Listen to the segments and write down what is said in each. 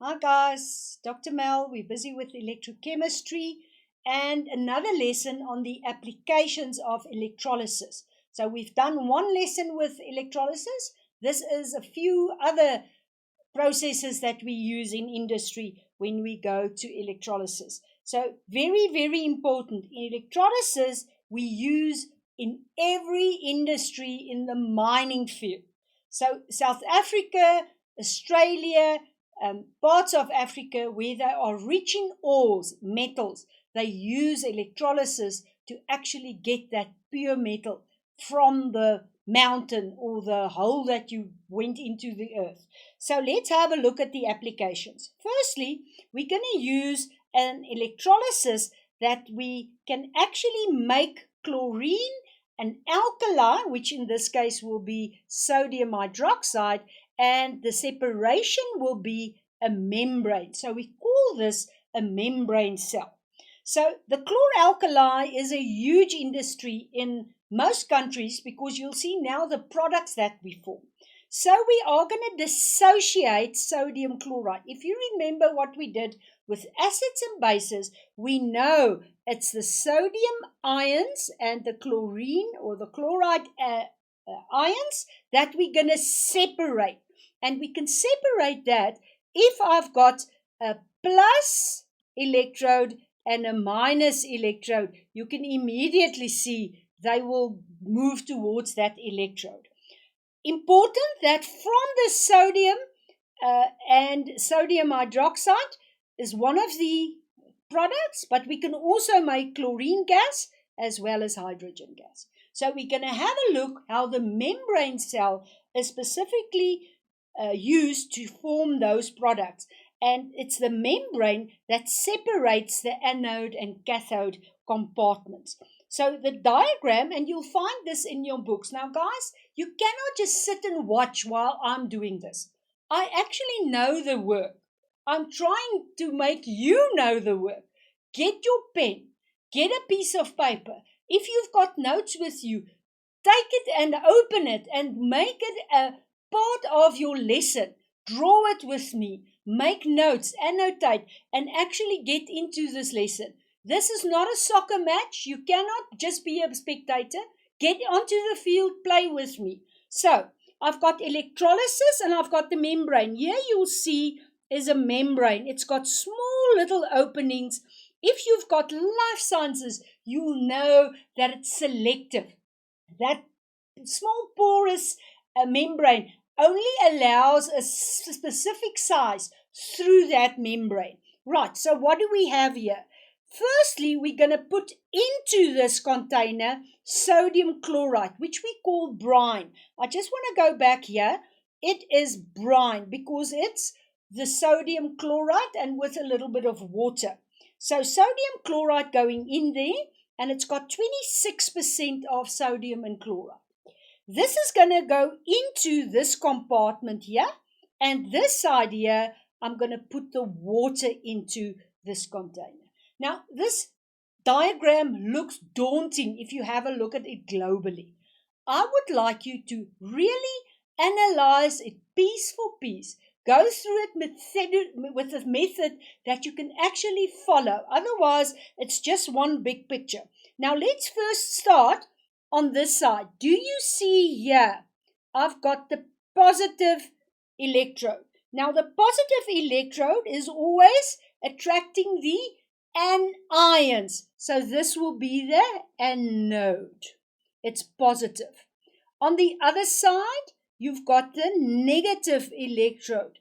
Hi guys, Dr. Mel. We're busy with electrochemistry and another lesson on the applications of electrolysis. So we've done one lesson with electrolysis. This is a few other processes that we use in industry when we go to electrolysis. So very important. Electrolysis we use in every industry in the mining field. So South Africa, Australia, parts of Africa where they are rich in ores, metals, they use electrolysis to actually get that pure metal from the mountain or the hole that you went into the earth. So let's have a look at the applications. Firstly, we're going to use an electrolysis that we can actually make chlorine, an alkali, which in this case will be sodium hydroxide, and the separation will be a membrane. So we call this a membrane cell. So the chloralkali is a huge industry in most countries because you'll see now the products that we form. So we are going to dissociate sodium chloride. If you remember what we did with acids and bases, we know it's the sodium ions and the chlorine or the chloride ions that we're going to separate. And we can separate that if I've got a plus electrode and a minus electrode. You can immediately see they will move towards that electrode. Important that from the sodium and sodium hydroxide is one of the products, but we can also make chlorine gas as well as hydrogen gas. So we're going to have a look how the membrane cell is specifically used to form those products. And it's the membrane that separates the anode and cathode compartments. So the diagram, and you'll find this in your books. Now, guys, you cannot just sit and watch while I'm doing this. I actually know the work. I'm trying to make you know the work. Get your pen, get a piece of paper. If you've got notes with you, take it and open it and make it a part of your lesson. Draw it with me. Make notes, annotate, and actually get into this lesson. This is not a soccer match. You cannot just be a spectator. Get onto the field, play with me. So, I've got electrolysis and I've got the membrane. Here you'll see is a membrane. It's got small little openings. If you've got life sciences, you'll know that it's selective. That small porous membrane only allows a specific size through that membrane. Right, so what do we have here? Firstly, we're going to put into this container sodium chloride, which we call brine. I just want to go back here. It is brine because it's the sodium chloride and with a little bit of water. So sodium chloride going in there, and it's got 26% of sodium and chloride. This is going to go into this compartment here, and this side here, I'm going to put the water into this container. Now, this diagram looks daunting if you have a look at it globally. I would like you to really analyze it piece for piece. Go through it with a method that you can actually follow. Otherwise, it's just one big picture. Now, let's first start on this side. Do you see here? I've got the positive electrode. Now, the positive electrode is always attracting the anions. So this will be the anode. It's positive. On the other side, you've got the negative electrode.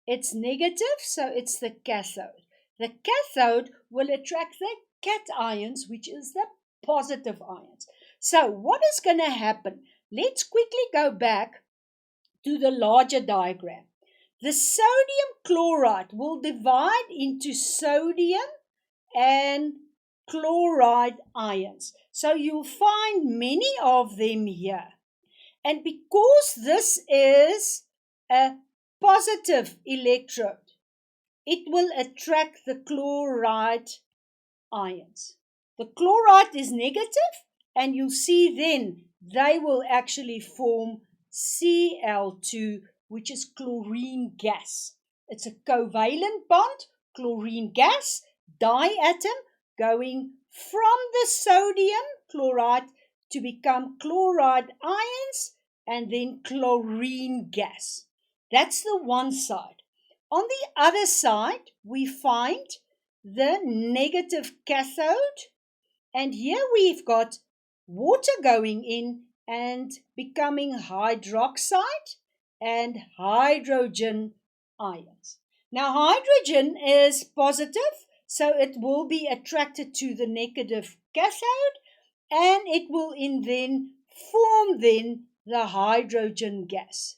It's negative, so it's the cathode. The cathode will attract the cations, which is the positive ions. So what is going to happen? Let's quickly go back to the larger diagram. The sodium chloride will divide into sodium and chloride ions. So you'll find many of them here. And because this is a positive electrode, it will attract the chloride ions. The chloride is negative, and you'll see then they will actually form Cl2, which is chlorine gas. It's a covalent bond, chlorine gas, diatom, going from the sodium chloride to become chloride ions and then chlorine gas. That's the one side. On the other side, we find the negative cathode, and here we've got water going in and becoming hydroxide and hydrogen ions. Now, hydrogen is positive, so it will be attracted to the negative cathode, and it will then form the hydrogen gas.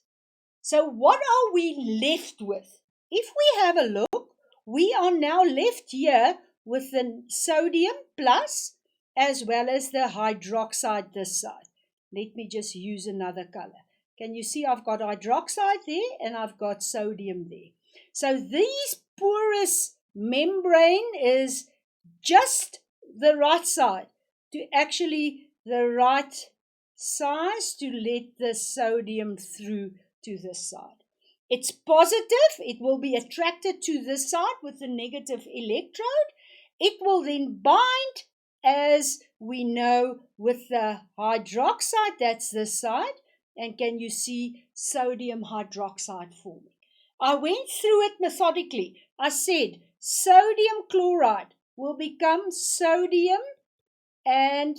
So what are we left with? If we have a look, we are now left here with the sodium plus as well as the hydroxide this side. Let me just use another color. Can you see I've got hydroxide there and I've got sodium there. So this porous membrane is just the right side, to actually the right size to let the sodium through to this side. It's positive, it will be attracted to this side with the negative electrode. It will then bind, as we know, with the hydroxide, that's this side. And can you see sodium hydroxide forming? I went through it methodically. I said sodium chloride will become sodium and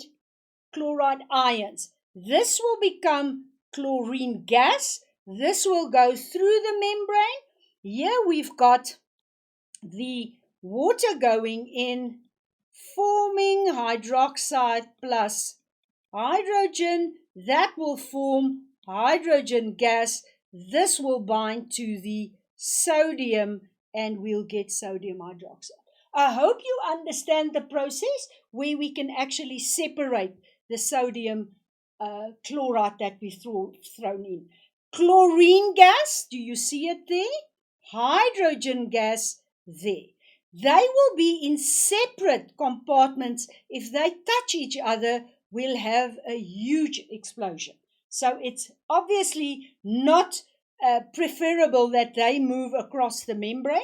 chloride ions. This will become chlorine gas. This will go through the membrane. Here we've got the water going in, forming hydroxide plus hydrogen. That will form hydrogen gas. This will bind to the sodium and we'll get sodium hydroxide. I hope you understand the process where we can actually separate the sodium chloride that we've thrown in. Chlorine gas, do you see it there? Hydrogen gas there. They will be in separate compartments. If they touch each other, we'll have a huge explosion. So it's obviously not preferable that they move across the membrane.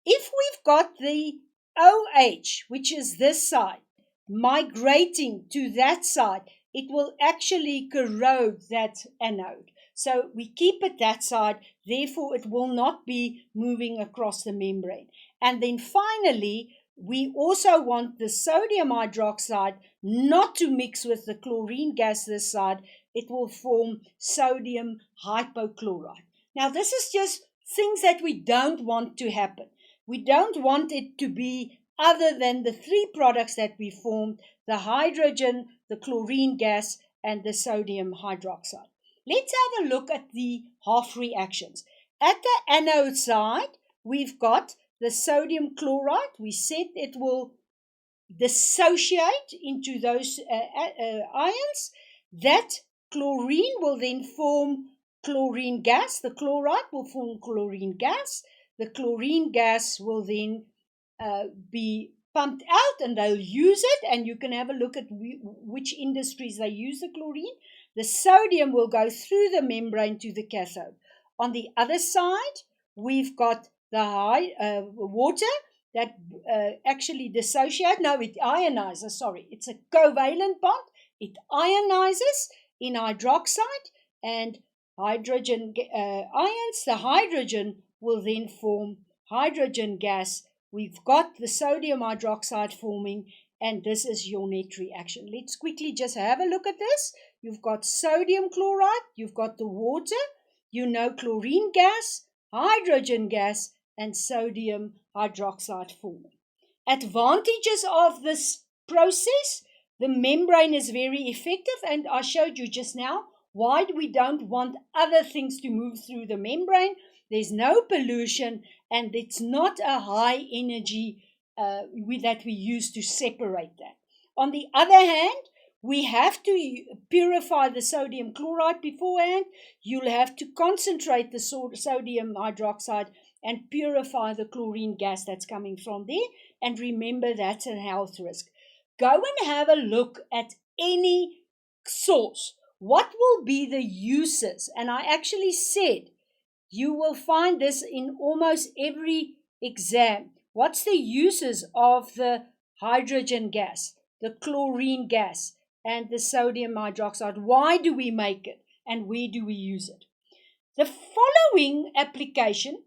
If we've got the OH, which is this side, migrating to that side, it will actually corrode that anode. So we keep it that side, therefore it will not be moving across the membrane. And then finally, we also want the sodium hydroxide not to mix with the chlorine gas this side. It will form sodium hypochlorite. Now this is just things that we don't want to happen. We don't want it to be other than the three products that we formed, the hydrogen, the chlorine gas, and the sodium hydroxide. Let's have a look at the half reactions. At the anode side, we've got the sodium chloride. We said it will dissociate into those ions. That chlorine will then form chlorine gas. The chloride will form chlorine gas. The chlorine gas will then be pumped out and they'll use it, and you can have a look at which industries they use the chlorine. The sodium will go through the membrane to the cathode. On the other side, we've got the water that actually dissociates. No, it ionizes, sorry. It's a covalent bond. It ionizes in hydroxide and hydrogen ions. The hydrogen will then form hydrogen gas. We've got the sodium hydroxide forming, and this is your net reaction. Let's quickly just have a look at this. You've got sodium chloride, you've got the water, you know chlorine gas, hydrogen gas, and sodium hydroxide forming. Advantages of this process: the membrane is very effective, and I showed you just now why we don't want other things to move through the membrane. There's no pollution, and it's not a high energy that we use to separate that. On the other hand, we have to purify the sodium chloride beforehand. You'll have to concentrate the sodium hydroxide and purify the chlorine gas that's coming from there. And remember, that's a health risk. Go and have a look at any source. What will be the uses? And I actually said, You will find this in almost every exam. What's the uses of the hydrogen gas, the chlorine gas, and the sodium hydroxide? Why do we make it, and where do we use it? The following application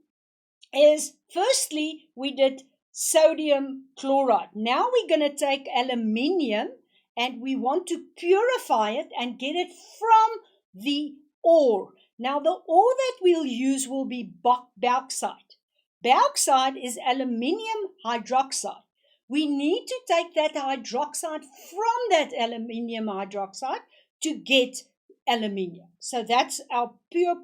is, firstly, we did sodium chloride. Now we're going to take aluminium and we want to purify it and get it from the ore. Now the ore that we'll use will be bauxite. Bauxite is aluminium hydroxide. We need to take that hydroxide from that aluminium hydroxide to get aluminium. So that's our pure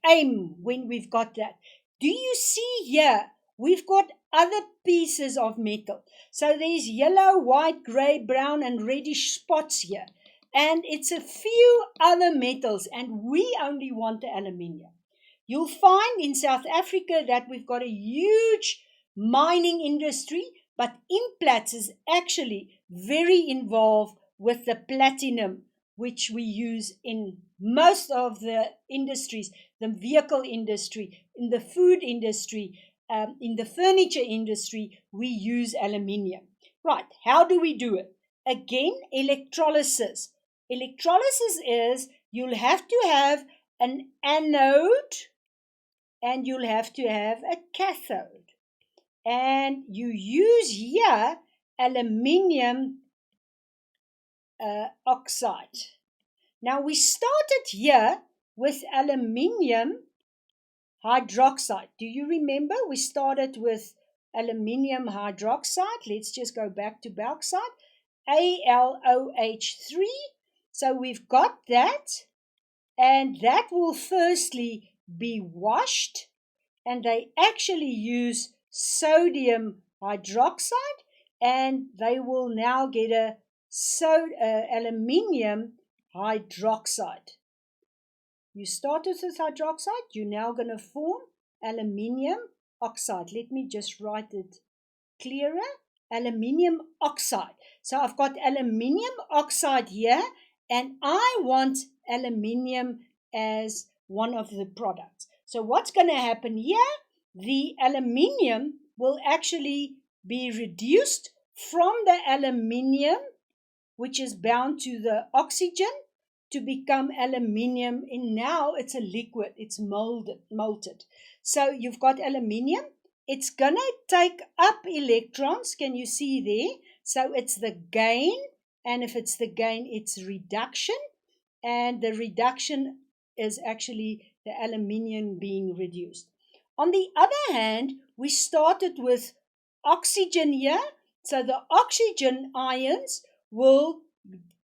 aim when we've got that. Do you see here? We've got other pieces of metal. So there's yellow, white, grey, brown, and reddish spots here. And it's a few other metals, and we only want the aluminium. You'll find in South Africa that we've got a huge mining industry, but Implats is actually very involved with the platinum, which we use in most of the industries, the vehicle industry, in the food industry, in the furniture industry, we use aluminium. Right, how do we do it? Again, electrolysis. Electrolysis is you'll have to have an anode and you'll have to have a cathode. And you use here aluminium oxide. Now we started here with aluminium hydroxide. Do you remember? We started with aluminium hydroxide. Let's just go back to bauxite. AlOH3. So we've got that. And that will firstly be washed. And they actually use sodium hydroxide. And they will now get a aluminium hydroxide. You started with hydroxide, you're now going to form aluminium oxide. Let me just write it clearer. Aluminium oxide. So I've got aluminium oxide here, and I want aluminium as one of the products. So what's going to happen here? The aluminium will actually be reduced from the aluminium, which is bound to the oxygen, to become aluminium. And now it's a liquid, it's molted. So you've got aluminium. It's going to take up electrons. Can you see there? So it's the gain. And if it's the gain, it's reduction. And the reduction is actually the aluminium being reduced. On the other hand, we started with oxygen here. So the oxygen ions will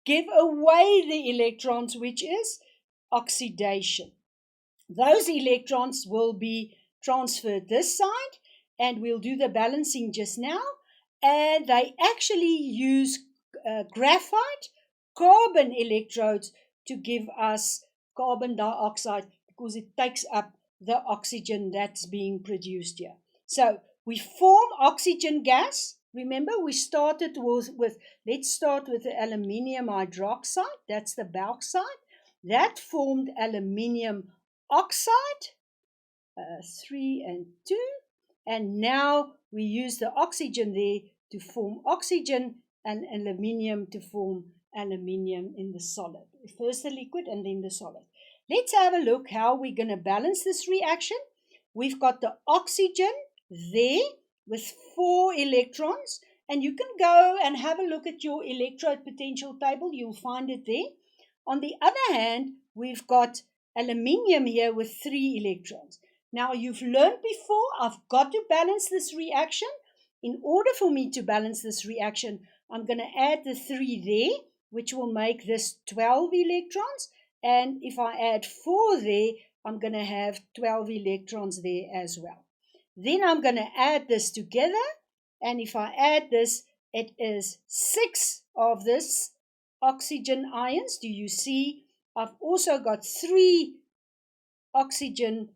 give away the electrons, which is oxidation. Those electrons will be transferred this side, and we'll do the balancing just now. And they actually use graphite carbon electrodes to give us carbon dioxide, because it takes up the oxygen that's being produced here. So we form oxygen gas. Remember, we started with let's start with the aluminium hydroxide. That's the bauxite. That formed aluminium oxide, 3 and 2. And now we use the oxygen there to form oxygen, and aluminium to form aluminium in the solid. First the liquid and then the solid. Let's have a look how we're going to balance this reaction. We've got the oxygen there with 4 electrons, and you can go and have a look at your electrode potential table. You'll find it there. On the other hand, we've got aluminium here with 3 electrons. Now you've learned before, I've got to balance this reaction. In order for me to balance this reaction, I'm going to add the 3 there, which will make this 12 electrons. And if I add 4 there, I'm going to have 12 electrons there as well. Then I'm going to add this together. And if I add this, it is 6 of this oxygen ions. Do you see? I've also got 3 oxygen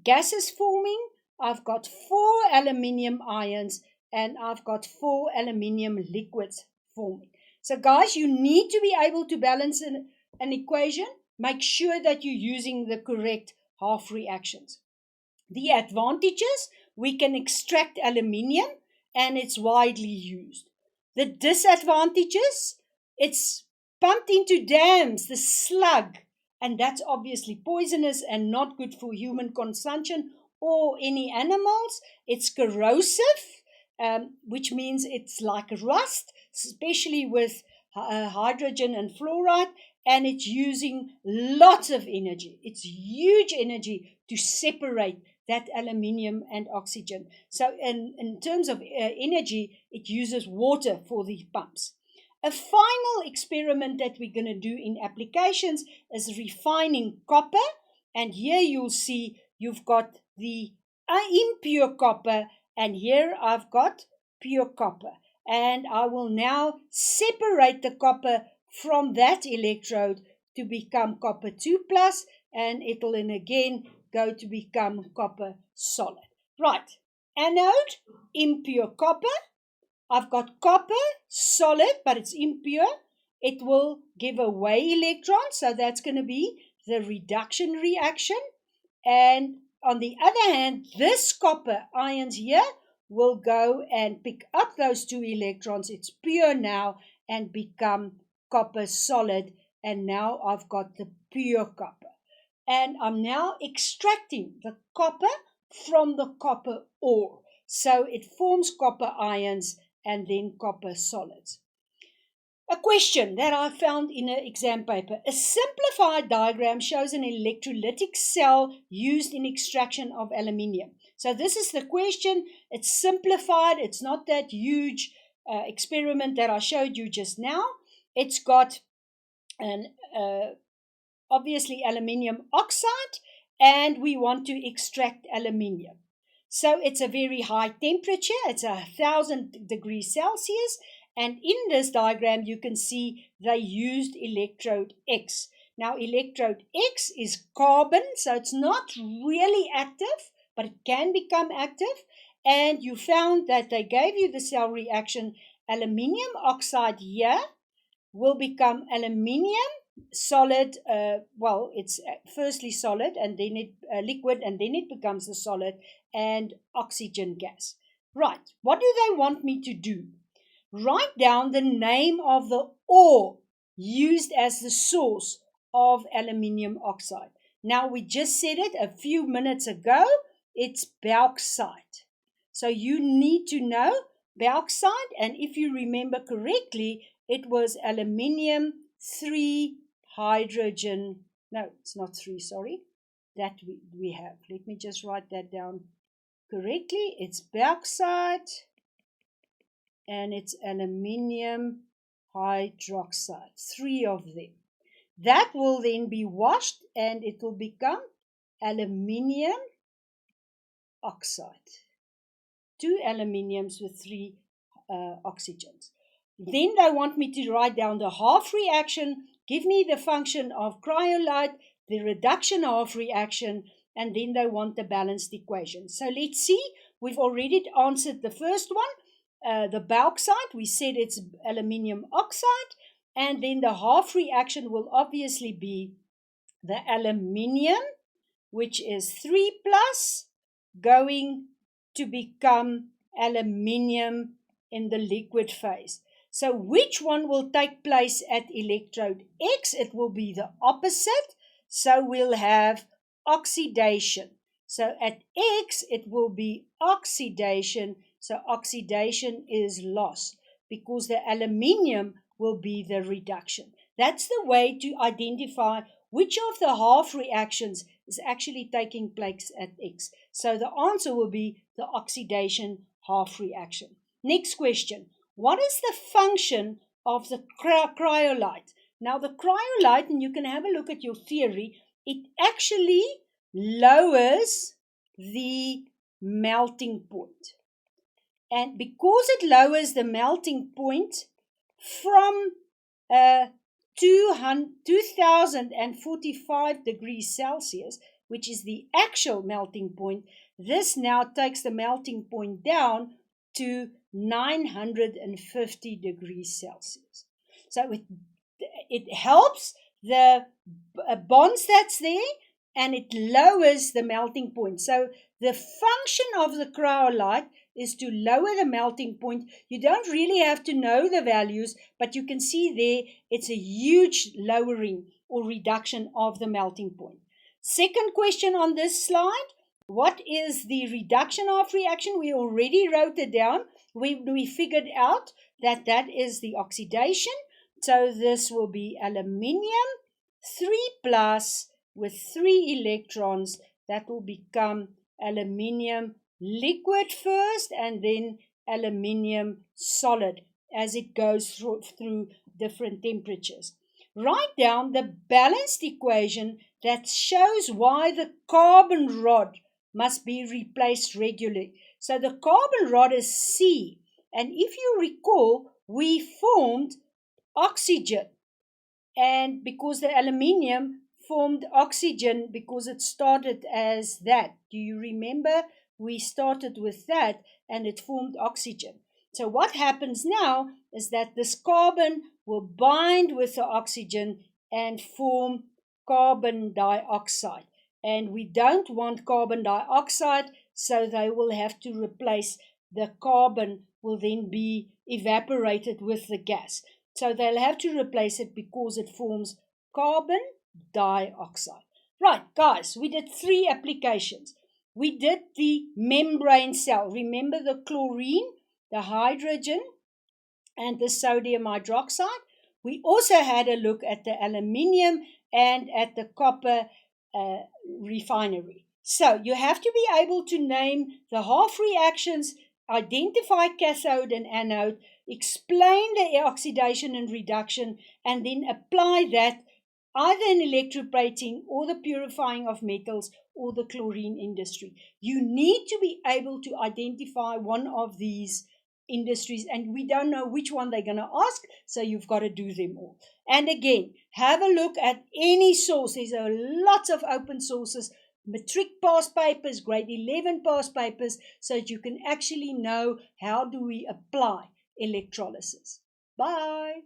gases forming. I've got 4 aluminium ions, and I've got 4 aluminium liquids forming. So guys, you need to be able to balance an equation. make sure that you're using the correct half reactions. The advantages, we can extract aluminium and it's widely used. The disadvantages, it's pumped into dams, the slug, and that's obviously poisonous and not good for human consumption or any animals. It's corrosive, which means it's like rust, especially with hydrogen and fluoride, and it's using lots of energy. It's huge energy to separate that aluminium and oxygen. So in terms of energy, it uses water for the pumps. A final experiment that we're going to do in applications is refining copper. And here you'll see you've got the impure copper, and here I've got pure copper. And I will now separate the copper from that electrode to become copper 2+, and it'll then again go to become copper solid. Right, anode, impure copper. I've got copper solid, but it's impure. It will give away electrons, so that's going to be the reduction reaction. And on the other hand, this copper ions here will go and pick up those 2 electrons. It's pure now and become copper solid, and now I've got the pure copper. And I'm now extracting the copper from the copper ore. So it forms copper ions and then copper solids. A question that I found in an exam paper. A simplified diagram shows an electrolytic cell used in extraction of aluminium. So this is the question. It's simplified. It's not that huge experiment that I showed you just now. It's got an obviously aluminium oxide, and we want to extract aluminium. So it's a very high temperature. It's 1,000 degrees Celsius. And in this diagram, you can see they used electrode X. Now, electrode X is carbon, so it's not really active, but it can become active. And you found that they gave you the cell reaction. Aluminium oxide here will become aluminium solid. Well, it's firstly solid, and then it liquid, and then it becomes a solid, and oxygen gas. Right, what do they want me to do? Write down the name of the ore used as the source of aluminium oxide. Now, we just said it a few minutes ago. It's bauxite. So you need to know bauxite, and if you remember correctly, it was aluminium 3 hydrogen. No, it's not 3, sorry. That we have. Let me just write that down correctly. It's bauxite, and it's aluminium hydroxide, 3 of them. That will then be washed, and it will become aluminium oxide. 2 aluminiums with 3 oxygens. Then they want me to write down the half reaction, give me the function of cryolite, the reduction half reaction, and then they want the balanced equation. So let's see, we've already answered the first one. The bauxite, we said it's aluminium oxide, and then the half reaction will obviously be the aluminium, which is 3 plus, going to become aluminium in the liquid phase. So which one will take place at electrode X? It will be the opposite. So we'll have oxidation. So at X, it will be oxidation. So oxidation is loss because the aluminium will be the reduction. That's the way to identify which of the half reactions is actually taking place at X. So the answer will be the oxidation half reaction. Next question. What is the function of the cryolite? Now the cryolite, and you can have a look at your theory, it actually lowers the melting point. And because it lowers the melting point from 2045 degrees Celsius, which is the actual melting point, this now takes the melting point down to 950 degrees Celsius. So it helps the bonds that's there, and it lowers the melting point. So the function of the cryolite is to lower the melting point. You don't really have to know the values, but you can see there it's a huge lowering or reduction of the melting point. Second question on this slide, what is the reduction of reaction? We already wrote it down. We figured out that that is the oxidation. So this will be aluminium 3 plus with 3 electrons. That will become aluminium liquid first and then aluminium solid as it goes through different temperatures. Write down the balanced equation that shows why the carbon rod must be replaced regularly. So the carbon rod is C, and if you recall, we formed oxygen, and because the aluminium formed oxygen because it started as that. Do you remember? We started with that and it formed oxygen. So what happens now is that this carbon will bind with the oxygen and form carbon dioxide. And we don't want carbon dioxide, so they will have to replace the carbon, will then be evaporated with the gas. So they'll have to replace it because it forms carbon dioxide. Right, guys, we did 3 applications. We did the membrane cell. Remember the chlorine, the hydrogen, and the sodium hydroxide. We also had a look at the aluminium and at the copper refinery. So you have to be able to name the half reactions, identify cathode and anode, explain the oxidation and reduction, and then apply that either in electroplating or the purifying of metals or the chlorine industry. You need to be able to identify one of these industries, and we don't know which one they're going to ask, so you've got to do them all. And again, have a look at any source. There's a lots of open sources, matric past papers, grade 11 past papers, so that you can actually know how do we apply electrolysis. Bye.